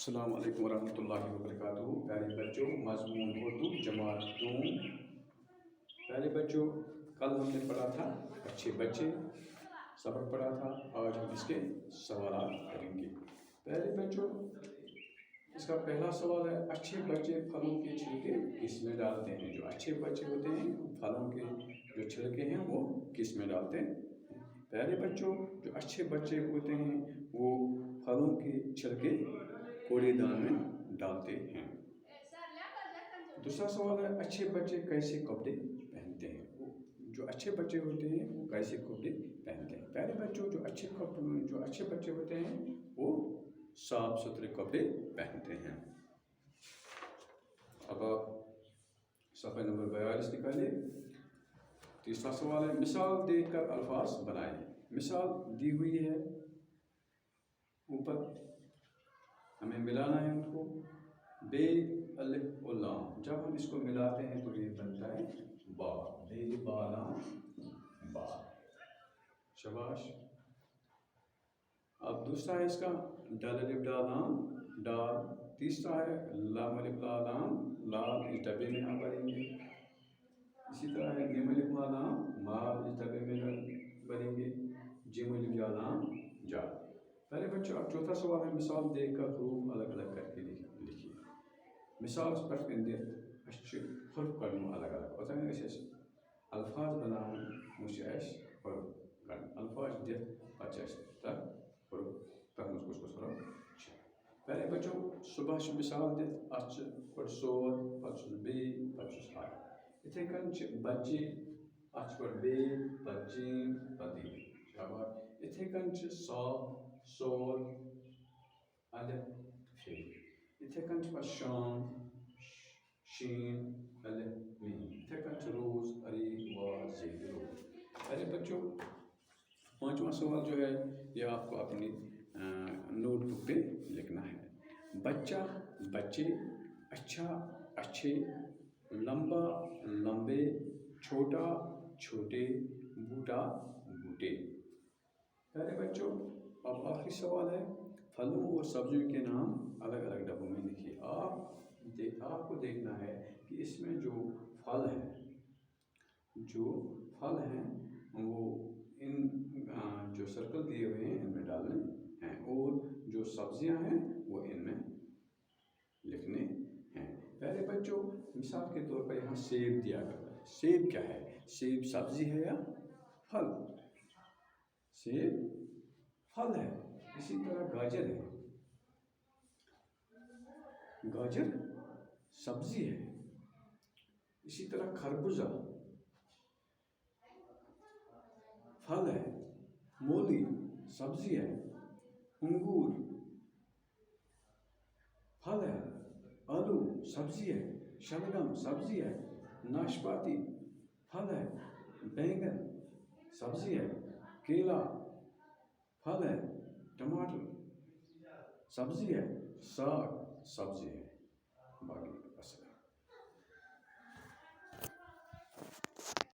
السلام علیکم ورحمۃ اللہ وبرکاتہ۔ پیارے بچوں، مضمون اردو جماعت دوم۔ پیارے بچوں، کل ہم نے پڑھا تھا اچھے بچے، سبق پڑھا تھا۔ آج ہم اس کے سوالات کریں گے۔ پیارے بچوں، اس کا پہلا سوال ہے، اچھے بچے پھلوں کے چھلکے کس میں ڈالتے ہیں؟ جو اچھے بچے ہوتے ہیں پھلوں کے جو چھلکے ہیں وہ کس میں ڈالتے ہیں؟ پیارے بچوں، جو اچھے بچے ہوتے ہیں وہ پھلوں کے چھلکے کوڑے دان میں ڈالتے ہیں۔ دوسرا سوال ہے، اچھے بچے کیسے کپڑے پہنتے ہیں؟ جو اچھے بچے ہوتے ہیں وہ کیسے کپڑے پہنتے ہیں؟ پیارے بچوں، جو اچھے بچے ہوتے ہیں وہ صاف ستھرے کپڑے پہنتے ہیں۔ اب آپ صفحہ نمبر 42 نکالیں۔ تیسرا سوال ہے، مثال دے کر الفاظ بنائیں۔ مثال دی ہوئی ہے اوپر، ہمیں ملانا ہے ان کو۔ بے الف و لام، جب ہم اس کو ملاتے ہیں تو یہ بنتا ہے با۔ بے با لام با۔ شاباش۔ اب دوسرا ہے اس کا ڈال الف ڈال لام ڈال۔ تیسرا ہے لام الف لا لام لال، اس ڈبے میں ہم بھریں گے۔ اسی طرح ہے میم الف ما لام مال، اس ڈبے میں بھریں گے۔ جیم الف جا لام جا۔ پہلے بچوں، اب چوتھا سوال ہے، مثال دے کر حروف الگ الگ کر کے لکھیے۔ مثال پٹھ حرف کرنو الگ الگ اوتھان الفاظ بناون حرف کرن الفاظ دتھ پتہ تک حرف تک کس کس حرف۔ پہلے بچوں، صبح مثال دتھ ات گۄڈٕ سور پتہٕ بیٚیہِ پتہٕ ہر۔ اتھے کن بچے ات گۄڈٕ بیٚیہِ پتہٕ جیم پتہٕ یہِ۔ شاباش۔ اتھے کن صاف سور الف فے۔ اتھے کن پتہٕ شام شین الف میم۔ اتھے کن روز اری وا زے روز۔ پہلے بچوں، پانچواں سوال جو ہے یہ آپ کو اپنی نوٹ بک پہ لکھنا ہے۔ بچہ بچے، اچھا اچھے، لمبا لمبے، چھوٹا چھوٹے، بوٹا بوٹے۔ پیارے بچوں، اب آخری سوال ہے، پھلوں اور سبزیوں کے نام الگ الگ ڈبوں میں لکھیے۔ آپ کو دیکھنا ہے کہ اس میں جو پھل ہیں وہ ان جو سرکل دیے ہوئے ہیں ان میں ڈالنے ہیں، اور جو سبزیاں ہیں وہ ان میں لکھنے ہیں۔ پیارے بچوں، مثال کے طور پر یہاں سیب دیا کرتا ہے۔ سیب کیا ہے؟ سیب سبزی ہے یا پھل؟ سیب پھل ہے۔ اسی طرح گاجر ہے، گاجر سبزی ہے۔ اسی طرح خربوزہ پھل ہے، مولی سبزی ہے، انگور پھل ہے، آلو سبزی ہے، شلگم سبزی ہے، ناشپاتی پھل ہے، بینگن سبزی ہے، کیلا پھل ہے، ٹماٹر سبزی ہے، ساگ سبزی ہے، باقی